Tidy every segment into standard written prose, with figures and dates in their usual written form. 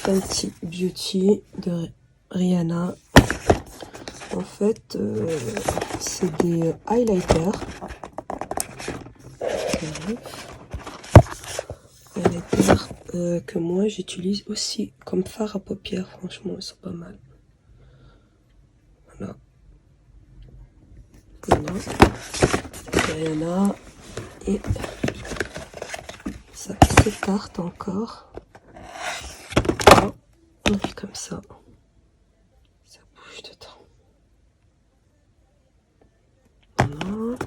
Fenty Beauty de Rihanna. En fait, c'est des highlighters. Highlighters que moi j'utilise aussi comme fard à paupières. Franchement, ils sont pas mal. Voilà. Voilà. Rihanna. Et ça s'écarte encore. On fait comme ça. Ça bouge dedans. Voilà.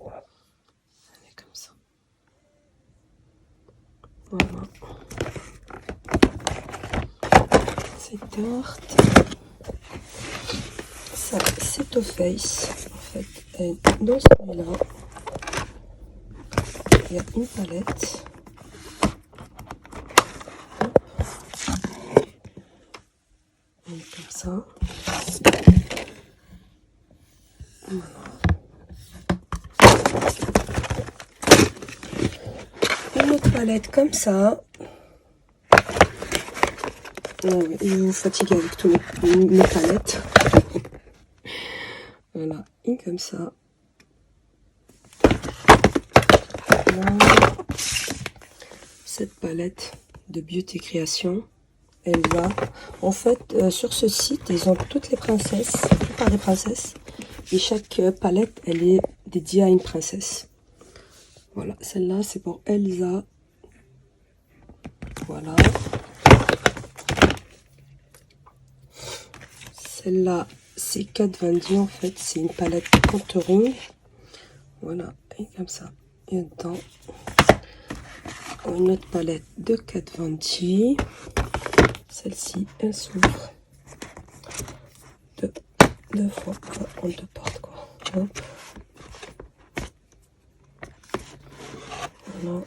Voilà. Elle est comme ça. Voilà. S'écarte. Ça, c'est au face. En fait, et dans celui-là, il y a une palette. Elle est comme ça. Voilà. Une autre palette comme ça. Non, je vais vous fatiguer avec tous mes palettes. Voilà, une comme ça. Voilà. Cette palette de Beauty Création, elle va... En fait, sur ce site, ils ont toutes les princesses, la plupart des princesses. Et chaque palette, elle est dédiée à une princesse. Voilà, celle-là, c'est pour Elsa. Voilà. Celle-là, c'est Kat Von D, en fait, c'est une palette contouring. Voilà, et comme ça. Et dedans, une autre palette de Kat Von D. Celle-ci, elle s'ouvre deux fois en deux portes, quoi. Hop. Voilà.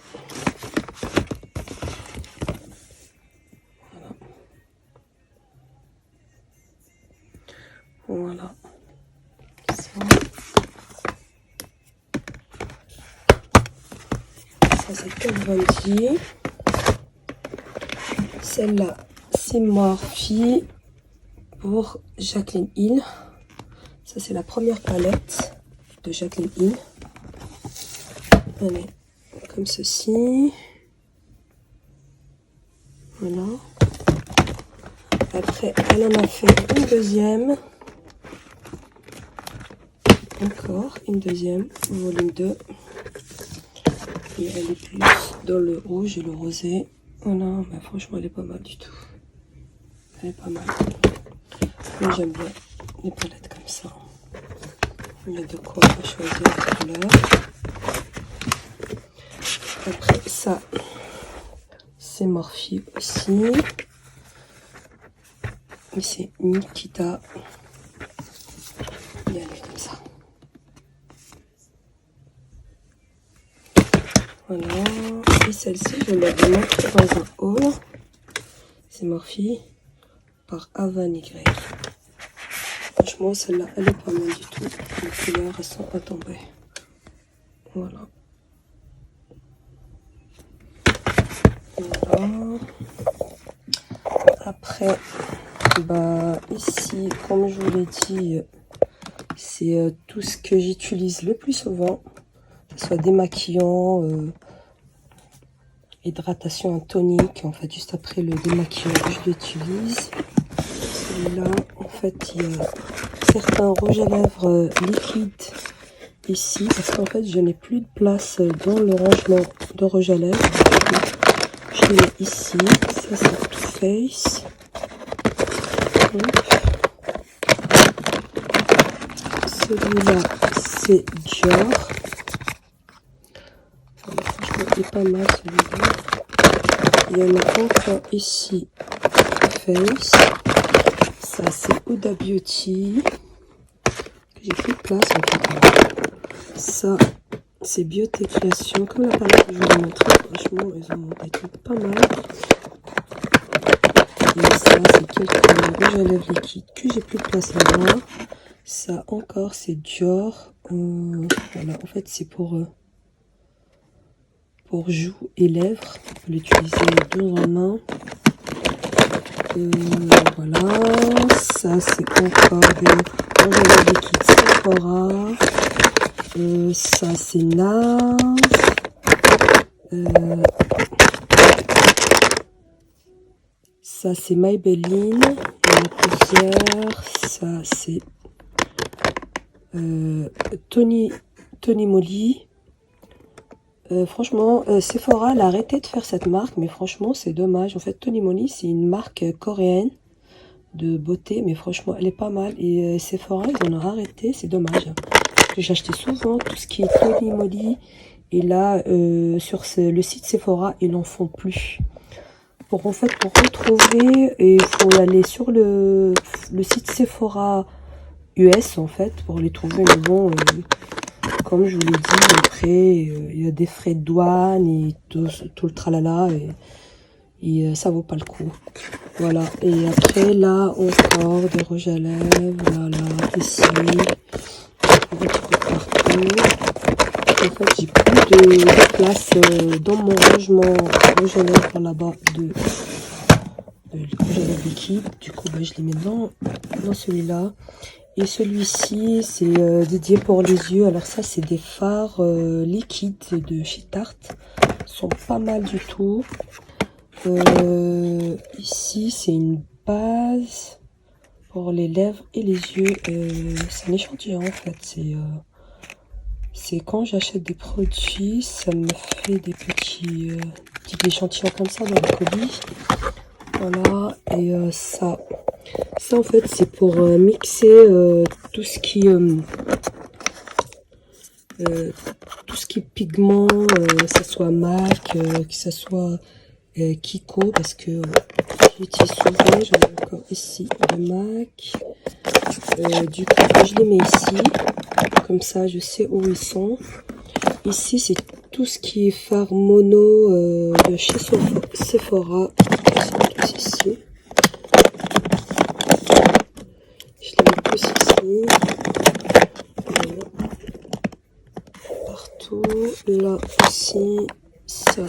Voilà. Ça c'est Kat Von D. Celle-là, c'est Morphe pour Jaclyn Hill. Ça, c'est la première palette de Jaclyn Hill. Elle est comme ceci. Voilà. Après, elle en a fait une deuxième. Encore une deuxième, volume 2. Et elle est plus dans le rouge et le rosé. Voilà, mais franchement, elle est pas mal du tout. Elle est pas mal. Moi, j'aime bien les palettes comme ça. Il y a de quoi choisir la couleur. Après, ça, c'est Morphe aussi. Et c'est Nikita. Et elle est comme ça. Voilà. Et celle-ci, je l'avais montrée dans un haul. C'est Morphe par Avan Y. Franchement, celle-là, elle est pas mal du tout. Les couleurs, elles sont à tomber. Voilà. Voilà. Après, bah, ici, comme je vous l'ai dit, c'est tout ce que j'utilise le plus souvent. Que ce soit démaquillant, hydratation en tonique. En fait, juste après le démaquillant, je l'utilise. Celui-là, en fait, il y a certains rouges à lèvres liquides ici. Parce qu'en fait, je n'ai plus de place dans le rangement de rouge à lèvres. Je les mets ici. Ça, c'est Too Faced. Celui-là, c'est Dior. Enfin, franchement, il est pas mal celui-là. Il y en a encore ici, Face. Ça, c'est Huda Beauty. J'ai plus de place en fait. Ça, c'est Beauty Création. Comme la palette que je vous ai montré, franchement, ils ont des trucs pas mal. Et ça, c'est quelques rouges à lèvres liquides que j'ai plus de place là-bas. Ça encore, c'est Dior. Voilà, en fait, c'est pour joues et lèvres. On peut l'utiliser deux en un. Voilà, ça c'est encore des enveloppes liquides Sephora. Ça c'est NARS. Ça c'est Maybelline. Il y en a plusieurs. Ça c'est Tony Moly. Franchement, Sephora elle a arrêté de faire cette marque, mais franchement c'est dommage. En fait, Tony Moly c'est une marque coréenne de beauté, mais franchement elle est pas mal. Et Sephora ils en ont arrêté, c'est dommage. Parce que j'achetais souvent tout ce qui est Tony Moly, et là sur le site Sephora ils n'en font plus. Pour retrouver, il faut aller sur le site Sephora US en fait pour les trouver, mais bon. Comme je vous l'ai dit, après, il y a des frais de douane et tout le tralala, et ça vaut pas le coup. Voilà, et après, là, encore des rouges à lèvres, là, ici, on retrouve partout. En fait, j'ai plus de place dans mon rangement rouge à lèvres là-bas de rouge à lèvres liquide. Du coup, je les mets dans celui-là. Et celui-ci, c'est dédié pour les yeux. Alors ça, c'est des fards liquides de chez Tarte. Ils sont pas mal du tout. Ici, c'est une base pour les lèvres et les yeux. C'est un échantillon, en fait. C'est quand j'achète des produits, ça me fait des petits échantillons comme ça dans le colis. Voilà, et ça en fait c'est pour mixer tout ce qui est pigment, que ce soit MAC, que ce soit Kiko, parce que j'utilise souvent. J'en ai encore ici de MAC. Du coup je les mets ici, comme ça je sais où ils sont. Ici c'est tout ce qui est fard mono de chez Sephora. Ils sont tous ici. Je les mets tous ici. Voilà. Partout. Là aussi. Ça,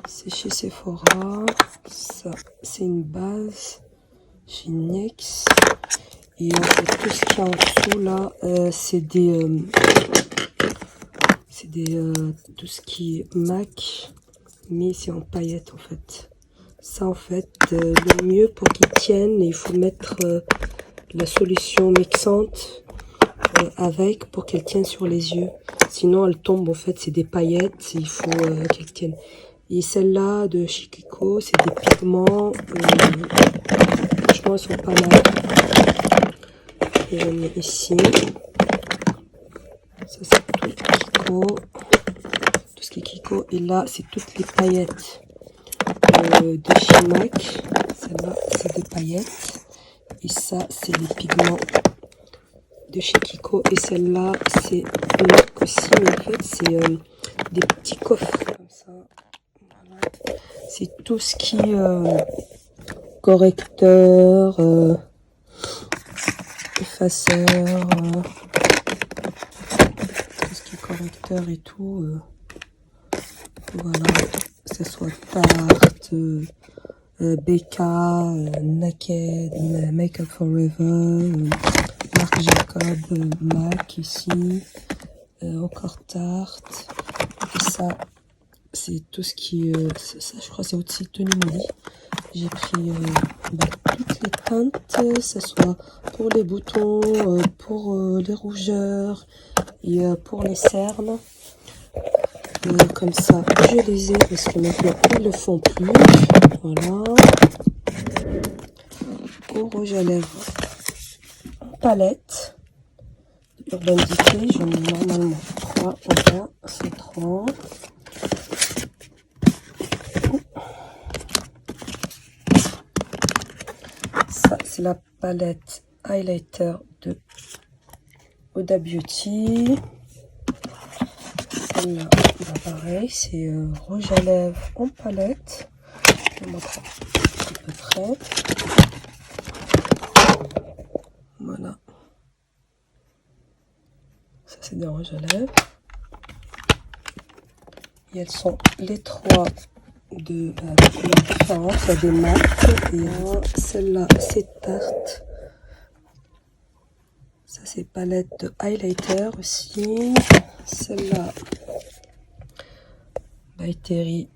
c'est chez Sephora. Ça, c'est une base chez NYX. Et en fait, tout ce qu'il y a en dessous là, c'est tout ce qui est MAC, mais c'est en paillettes en fait. Ça en fait, le mieux pour qu'ils tiennent, il faut mettre la solution mixante avec pour qu'elle tienne sur les yeux. Sinon elle tombe en fait, c'est des paillettes, il faut qu'elle tienne. Et celle-là de chez Kiko, c'est des pigments. Franchement, elles sont pas mal. Et je mets ici. Ça c'est tout Kiko. Tout ce qui est Kiko. Et là, c'est toutes les paillettes de chez MAC. Celle-là, c'est des paillettes. Et ça, c'est les pigments de chez Kiko. Et celle-là, c'est MAC aussi. Mais en fait, c'est des petits coffres comme ça. Voilà. C'est tout ce qui est correcteur, effaceur, tout ce qui est correcteur et tout. Voilà, que ce soit Tarte, BK, Naked, Makeup Forever, Marc Jacob, MAC ici, encore Tarte. Et ça, c'est tout ce qui est, ça je crois c'est aussi Tony Moly. J'ai pris toutes les teintes, que ce soit pour les boutons, pour les rougeurs et pour les cernes. Comme ça, je les ai parce que maintenant ils ne le font plus. Voilà. Au rouge à lèvres en palette. Urban Decay, j'en ai normalement 3. Voilà, c'est 3. Ça, c'est la palette highlighter de Huda Beauty. Celle-là, pareil, c'est rouge à lèvres en palette. Je vais montrer à peu près. Voilà. Ça, c'est des rouges à lèvres. Et elles sont les trois de couleurs différentes. Il y a des marques. Et celle-là, c'est Tarte. Ça, c'est palette de highlighter aussi. Celle-là, by Terry.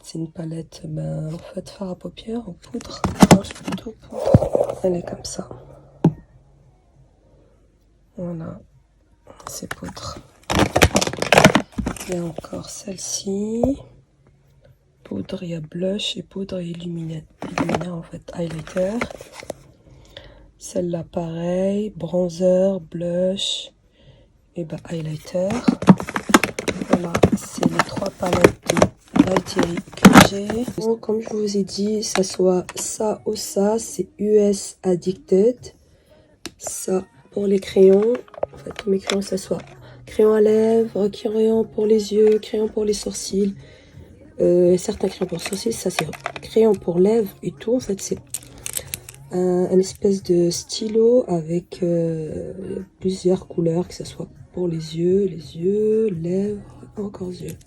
C'est une palette, en fait, fard à paupières en poudre. Non, c'est plutôt poudre. Elle est comme ça. Voilà, c'est poudre. Il y a encore celle-ci. Poudre, il y a blush et poudre et illuminaire en fait, highlighter. Celle-là, pareil, bronzer, blush et highlighter. Voilà, c'est les trois palettes de By Terry que j'ai. Donc, comme je vous ai dit, ça soit ça ou ça, c'est US Addicted. Ça pour les crayons. En fait, tous mes crayons, ça soit crayon à lèvres, crayon pour les yeux, crayon pour les sourcils. Certains crayons pour sourcils, ça c'est crayon pour lèvres et tout. En fait, c'est un espèce de stylo avec plusieurs couleurs, que ce soit pour les yeux, lèvres, encore yeux.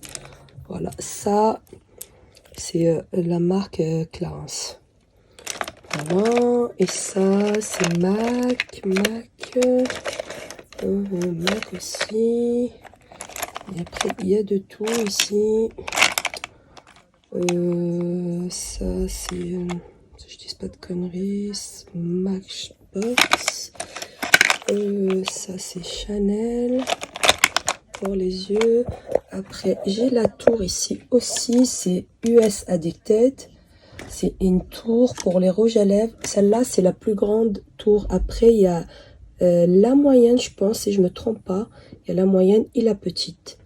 Voilà, ça c'est la marque Clarins. Voilà, et ça c'est MAC aussi. Et après il y a de tout ici. Ça c'est je dis pas de conneries, Matchbox. Ça c'est Chanel pour les yeux. Après j'ai la tour ici aussi, c'est US Addicted. C'est une tour pour les rouges à lèvres. Celle-là c'est la plus grande tour. Après il y a la moyenne, je pense, si je me trompe pas. Il y a la moyenne et la petite.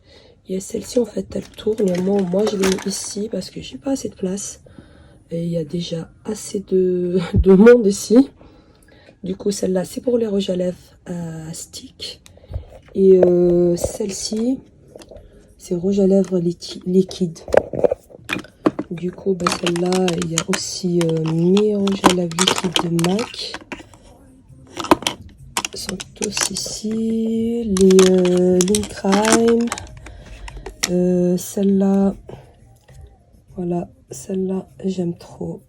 Il y a celle-ci, en fait, elle tourne. Et moi, je l'ai mis ici parce que j'ai pas assez de place. Et il y a déjà assez de monde ici. Du coup, celle-là, c'est pour les rouges à lèvres à stick. Et celle-ci, c'est rouge à lèvres liquide. Du coup, celle-là, il y a aussi mes rouges à lèvres liquides de MAC. Ils sont tous ici. Les Link Crime. Celle-là, voilà, celle-là, j'aime trop.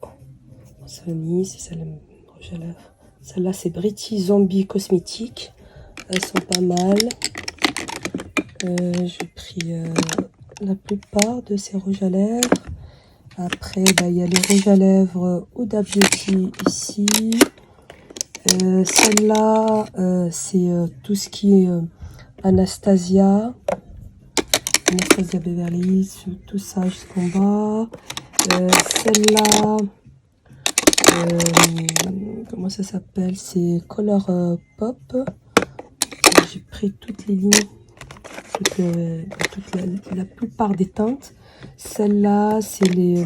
Sony, c'est celle-là, rouge à lèvres. Celle-là, c'est Britty Zombie Cosmétiques. Elles sont pas mal. J'ai pris la plupart de ces rouges à lèvres. Après, il y a les rouges à lèvres Huda Beauty ici. Celle-là, c'est tout ce qui est Anastasia Beverly Hills, tout ça jusqu'en bas. Celle-là, comment ça s'appelle? C'est Color Pop. J'ai pris toutes les lignes, la plupart des teintes. Celle-là, c'est les,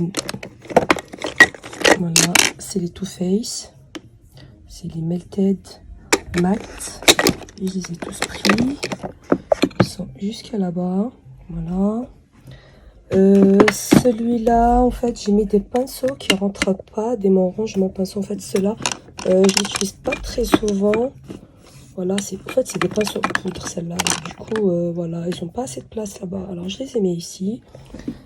voilà, c'est les Too Faced. C'est les Melted Matte. Je les ai tous pris. Ils sont jusqu'à là-bas. Voilà. Celui-là, en fait, j'ai mis des pinceaux qui rentrent pas, des rangement pinceau. En fait, ceux-là, je l'utilise pas très souvent. Voilà, en fait, c'est des pinceaux de poudre, celle-là. Du coup, voilà, ils n'ont pas assez de place là-bas. Alors, je les ai mis ici.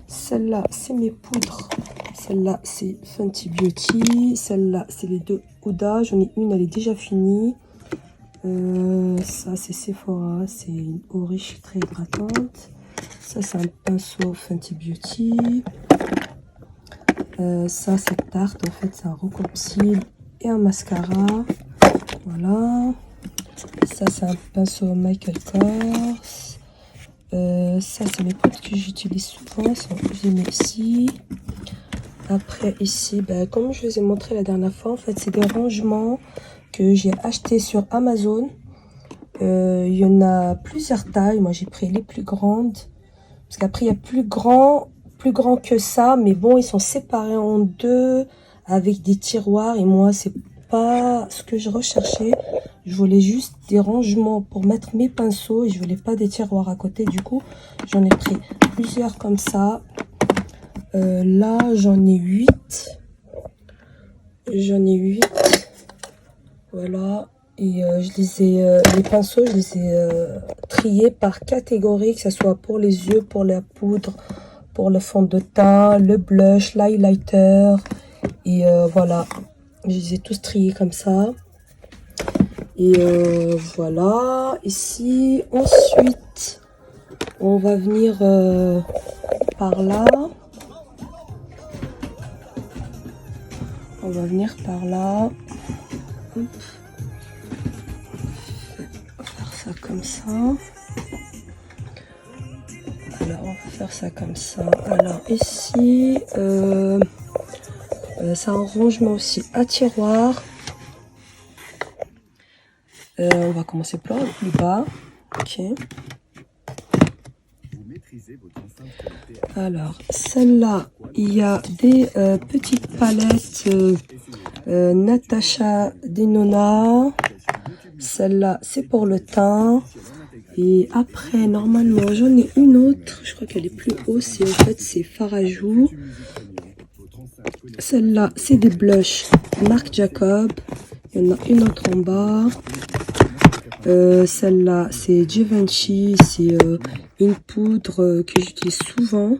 Celle-là, c'est mes poudres. Celle-là, c'est Fenty Beauty. Celle-là, c'est les deux Huda. J'en ai une, elle est déjà finie. Ça, c'est Sephora. C'est une eau riche très hydratante. Ça, c'est un pinceau Fenty Beauty. Ça, c'est Tarte. En fait, c'est un recours-cils et un mascara. Voilà. Ça, c'est un pinceau Michael Kors. Ça, c'est mes poudres que j'utilise souvent. Je les mets ici. Après, ici, comme je vous ai montré la dernière fois, en fait, c'est des rangements que j'ai achetés sur Amazon. Il y en a plusieurs tailles. Moi, j'ai pris les plus grandes. Parce qu'après, il y a plus grand que ça. Mais bon, ils sont séparés en deux avec des tiroirs. Et moi, c'est pas ce que je recherchais. Je voulais juste des rangements pour mettre mes pinceaux. Et je voulais pas des tiroirs à côté. Du coup, j'en ai pris plusieurs comme ça. Là, j'en ai 8. J'en ai 8. Voilà. Et les pinceaux, je les ai triés par catégorie, que ce soit pour les yeux, pour la poudre, pour le fond de teint, le blush, l'highlighter. Et voilà, je les ai tous triés comme ça. Et voilà, ici, ensuite, on va venir par là. On va venir par là. Hop. On va faire ça comme ça. Alors, on va faire ça comme ça. Alors, ici, c'est un rangement aussi à tiroir. On va commencer par le plus bas. Ok. Alors, celle-là, il y a des petites palettes Natasha Denona. Celle-là, c'est pour le teint. Et après, normalement, j'en ai une autre. Je crois qu'elle est plus haute. C'est en fait, c'est fard à joues. Celle-là, c'est des blushs Marc Jacob. Il y en a une autre en bas. Celle-là, c'est Givenchy. C'est une poudre que j'utilise souvent.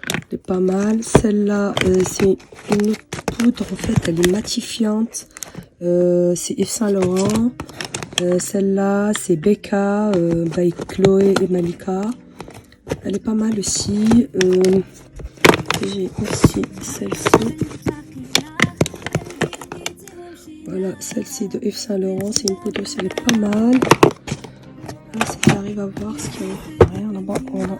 Elle est pas mal. Celle-là, c'est une autre poudre. En fait, elle est matifiante. C'est Yves Saint Laurent. Celle-là, c'est Becca by Chloé et Malika. Elle est pas mal aussi. J'ai aussi celle-ci. Voilà, celle-ci de Yves Saint Laurent. C'est une poudre aussi, elle est pas mal. Là, si j'arrive à voir ce qu'il y a rien là-bas. Voilà.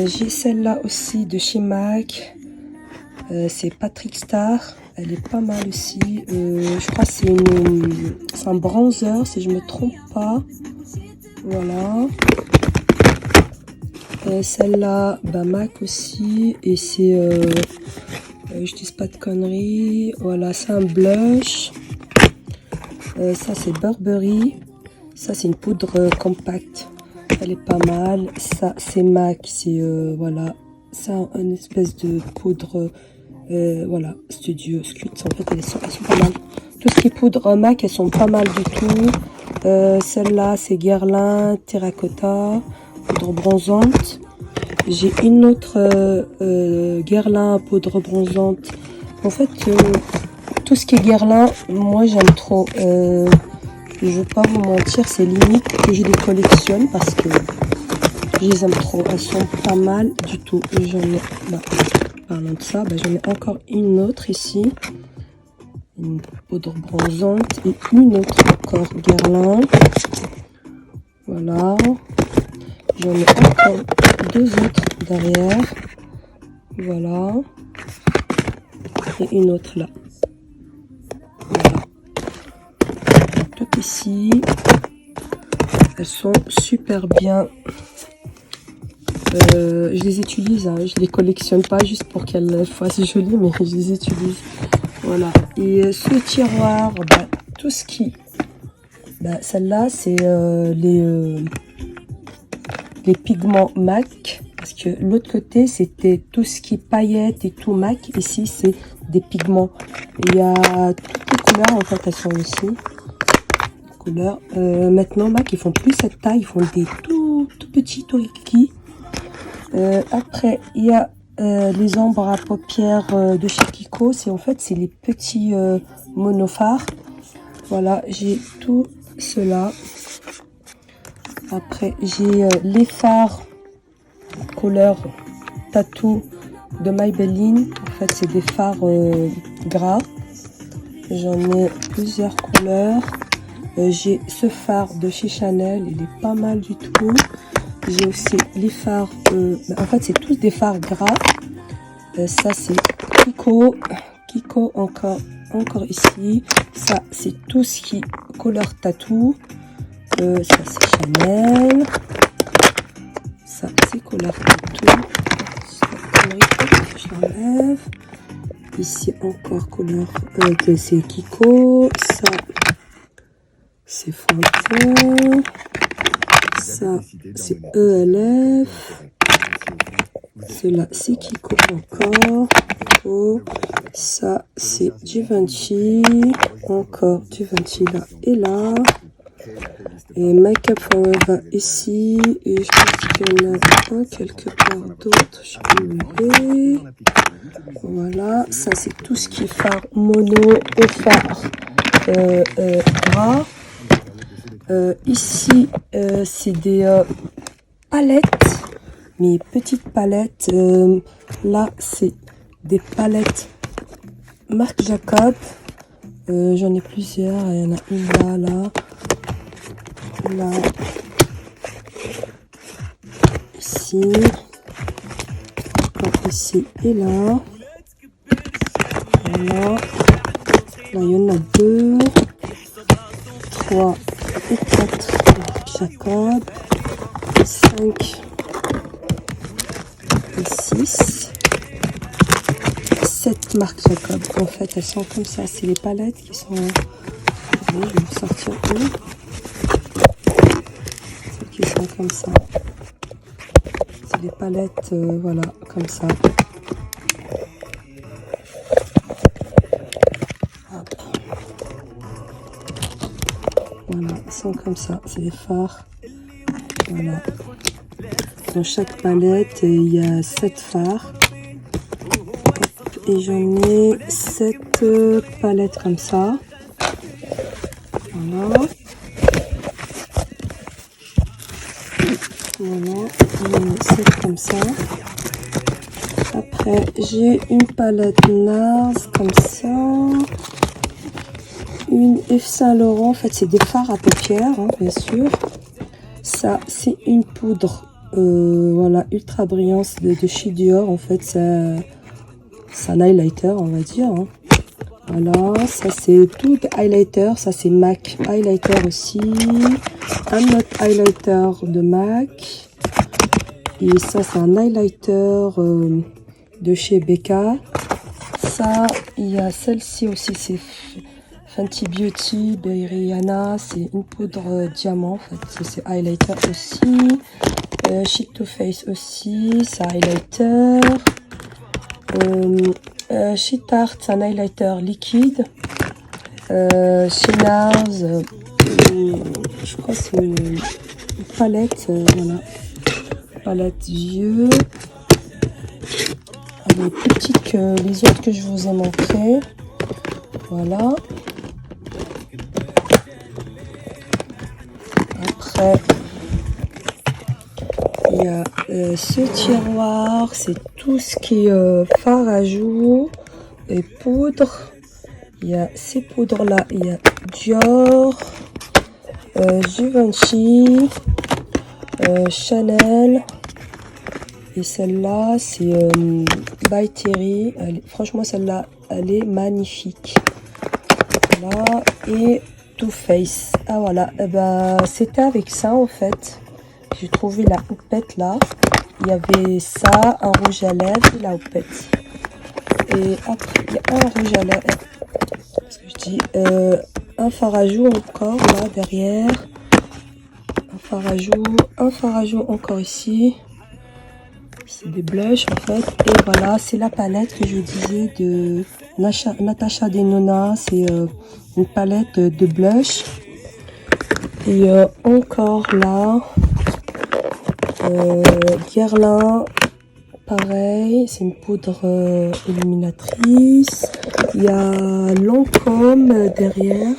J'ai celle-là aussi de chez MAC. C'est Patrick Star. Elle est pas mal aussi. Je crois que c'est un bronzer, si je me trompe pas. Voilà. Celle-là, bah, MAC aussi. Et c'est... je dis pas de conneries. Voilà, c'est un blush. Ça, c'est Burberry. Ça, c'est une poudre compacte. Elle est pas mal. Ça, c'est MAC. C'est, voilà. Ça, une espèce de poudre... voilà, Studio Scut. En fait, elles sont pas mal. Tout ce qui est poudre MAC, elles sont pas mal du tout. Celle-là, c'est Guerlain Terracotta, poudre bronzante. J'ai une autre Guerlain poudre bronzante. En fait, tout ce qui est Guerlain, moi j'aime trop. Je vais pas vous mentir, c'est limite que je les collectionne parce que je les aime trop. Elles sont pas mal du tout. J'en ai, bah, parlant de ça, bah, j'en ai encore une autre ici. Une poudre bronzante et une autre encore Guerlain. Voilà. J'en ai encore deux autres derrière. Voilà. Et une autre là. Voilà. Tout ici. Elles sont super bien. Je les utilise, hein. Je les collectionne pas juste pour qu'elles fassent jolies, mais je les utilise. Voilà. Et ce tiroir, bah, tout ce qui... Bah, celle-là, c'est les pigments MAC. Parce que l'autre côté, c'était tout ce qui est paillettes et tout MAC. Ici, c'est des pigments. Il y a toutes les couleurs, en fait, elles sont ici. Les couleurs. Maintenant, MAC, ils font plus cette taille. Ils font des tout petits toriki. Après, il y a les ombres à paupières de chez Kiko. C'est en fait, c'est les petits monophares. Voilà, j'ai tout cela. Après, j'ai les fards couleur tattoo de Maybelline. En fait, c'est des fards gras. J'en ai plusieurs couleurs. J'ai ce phare de chez Chanel. Il est pas mal du tout. J'ai aussi les fards. En fait, c'est tous des fards gras. Ça, c'est Kiko. Kiko encore ici. Ça, c'est tout ce qui est couleur tattoo. Ça, c'est Chanel. Ça, c'est couleur tattoo. Je l'enlève. Ici, encore couleur. C'est Kiko. Ça, c'est Fontaine. Ça, c'est ELF. Cela, c'est Kiko encore. Coco. Ça, c'est Givenchy. Encore Givenchy là et là. Et Make Up Forever ici. Et je pense qu'il y en a un quelque part d'autre. Je sais plus où il est. Voilà. Ça, c'est tout ce qui est phare mono et phare gras. Ici, c'est des palettes. Mes petites palettes. Là, c'est des palettes Marc Jacob. J'en ai plusieurs. Il y en a une là. Là, ici, encore ici et là. Voilà. Là, il y en a 2, 3 et 4 Jacob, 5 et 6, 7 marques Jacob. En fait, elles sont comme ça. C'est les palettes qui sont... Je vais vous sortir une. Qui sont comme ça. C'est des palettes, voilà, comme ça. Hop. Voilà, ils sont comme ça. C'est des fards. Voilà. Dans chaque palette, il y a 7 fards. Hop. Et j'en ai 7 palettes comme ça. Voilà. Voilà, c'est comme ça. Après, j'ai une palette NARS comme ça. Une Yves Saint Laurent. En fait, c'est des fards à paupières, hein, bien sûr. Ça, c'est une poudre, voilà, ultra brillante de chez Dior. En fait, c'est un highlighter, on va dire. Hein. Voilà, ça c'est tout highlighter. Ça, c'est MAC highlighter aussi. Un autre highlighter de MAC. Et ça, c'est un highlighter de chez Becca. Ça, il y a celle-ci aussi, c'est Fenty Beauty de Rihanna. C'est une poudre diamant, en fait. C'est highlighter aussi. Chic to Face aussi, c'est highlighter. Chez Tarte, c'est un highlighter liquide. Chez NARS, je crois que c'est une palette, voilà, palette vieux. Elle est plus petite que les autres que je vous ai montré. Voilà. Après, il y a ce tiroir, c'est tout ce qui est fard à joues et poudre. Il y a ces poudres là, il y a Dior, Givenchy, Chanel. Et celle-là, c'est by Thierry. Franchement, celle-là, elle est magnifique. Voilà. Et Too Faced. Ah voilà. Et ben, c'était avec ça, en fait. J'ai trouvé la houppette, là. Il y avait ça, un rouge à lèvres et la houppette. Et après, il y a un rouge à lèvres. Qu'est-ce que je dis, un fard à joues encore, là, derrière. Un fard à joues encore ici. C'est des blushs en fait. Et voilà, c'est la palette que je disais de Natasha Denona. C'est une palette de blush. Et encore là, Guerlain, pareil, c'est une poudre illuminatrice. Il y a Lancôme derrière.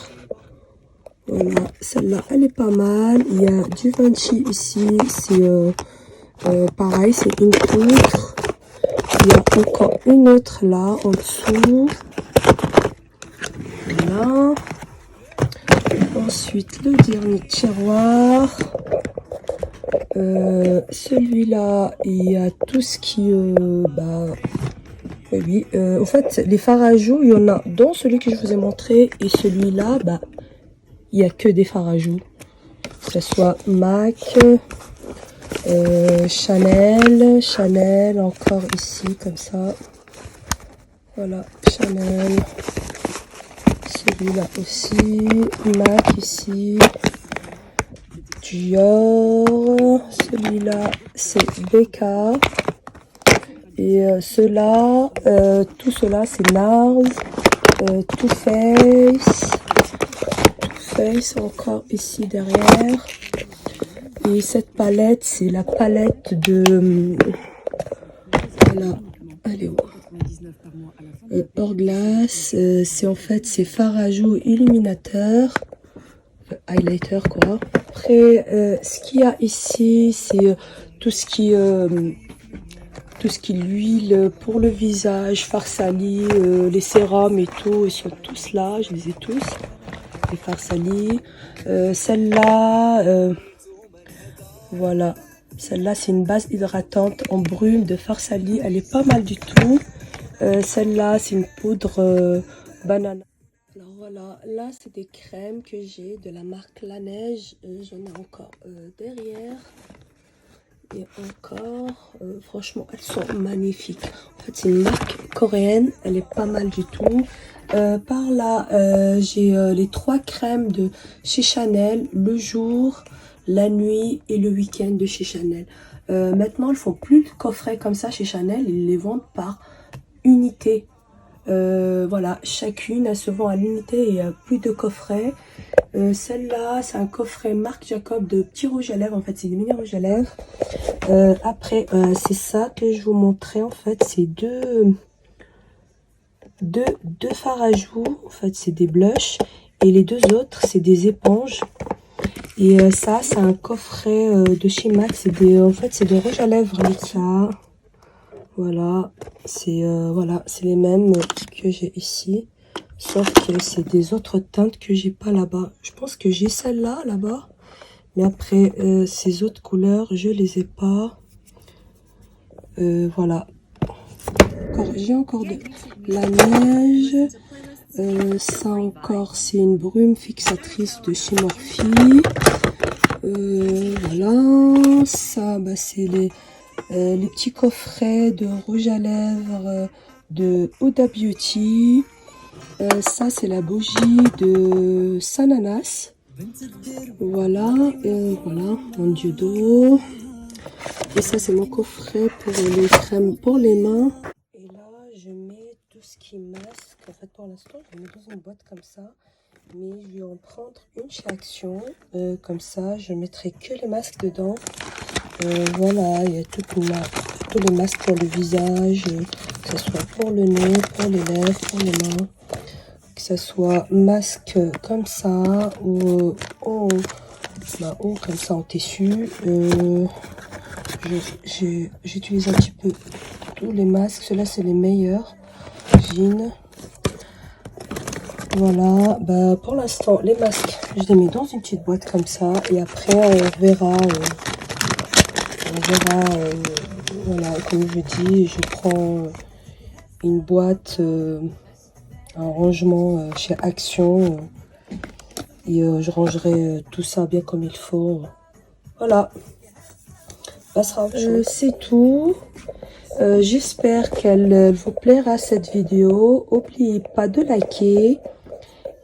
Voilà, celle-là, elle est pas mal. Il y a Givenchy ici, c'est... pareil, c'est une poudre. Il y a encore une autre là en dessous. Voilà. Ensuite, le dernier tiroir. Celui-là, il y a tout ce qui... oui, en fait, les fards à joues, il y en a dans celui que je vous ai montré. Et celui-là, il n'y a que des fards à joues. Que ce soit MAC... Chanel encore ici comme ça, voilà, Chanel, celui-là aussi, MAC ici, Dior, celui-là c'est Becca, Et cela, tout cela c'est NARS, Too Faced encore ici derrière. Et cette palette, c'est la palette de... voilà, elle est où? Hourglass, c'est en fait, c'est fard à joues illuminateur, highlighter quoi. Après, ce qu'il y a ici, c'est tout ce qui l'huile pour le visage, Farsali, les sérums et tout, ils sont tous là, je les ai tous, les Farsali. Celle-là, voilà, celle-là c'est une base hydratante en brume de Farsali, elle est pas mal du tout. Celle-là c'est une poudre banane. Alors voilà, là c'est des crèmes que j'ai de la marque La Neige, j'en ai encore derrière. Et encore, franchement, elles sont magnifiques. En fait, c'est une marque coréenne, elle est pas mal du tout. Par là, j'ai les 3 crèmes de chez Chanel, le jour, la nuit et le week-end de chez Chanel. Maintenant, ils font plus de coffrets comme ça chez Chanel, ils les vendent par unité. Voilà, chacune, elle se vend à l'unité et il n'y a plus de coffrets. Celle-là, c'est un coffret Marc Jacob de petits rouges à lèvres. En fait, c'est des mini rouges à lèvres. Après, c'est ça que je vous montrais. En fait, c'est deux fards à joues. En fait, c'est des blushs. Et les 2 autres, c'est des éponges. Et ça, c'est un coffret de chez MAC. En fait, c'est des rouges à lèvres avec ça. Voilà, c'est les mêmes que j'ai ici. Sauf que c'est des autres teintes que j'ai pas là-bas. Je pense que j'ai celle-là, là-bas. Mais après, ces autres couleurs, je les ai pas. Voilà. J'ai encore de la neige. Ça encore, c'est une brume fixatrice de chez Morphe. Voilà. Ça, bah, c'est les petits coffrets de rouge à lèvres de Huda Beauty. Ça, c'est la bougie de Sananas. Voilà, voilà, mon dieu d'eau. Et ça, c'est mon coffret pour les crèmes pour les mains. Et là, je mets tout ce qui masque. En fait, pour l'instant, je mets dans une boîte comme ça. Mais je vais en prendre une chez Action. Comme ça, je mettrai que les masques dedans. Voilà, il y a tous les masques pour le visage, que ce soit pour le nez, pour les lèvres, pour les mains. Que ce soit masque comme ça ou comme ça en tissu. J'utilise un petit peu tous les masques. Ceux-là, c'est les meilleurs. Jean. Voilà. Bah, pour l'instant, les masques, je les mets dans une petite boîte comme ça. Et après, on verra. Voilà, comme je dis, je prends une boîte, un rangement chez Action. Et je rangerai tout ça bien comme il faut. Voilà. C'est tout. J'espère qu'elle vous plaira cette vidéo. N'oubliez pas de liker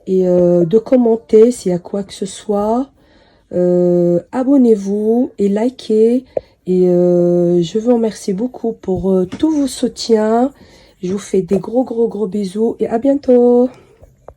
et de commenter s'il y a quoi que ce soit. Abonnez-vous et likez. Et je vous remercie beaucoup pour tout vos soutiens. Je vous fais des gros bisous et à bientôt.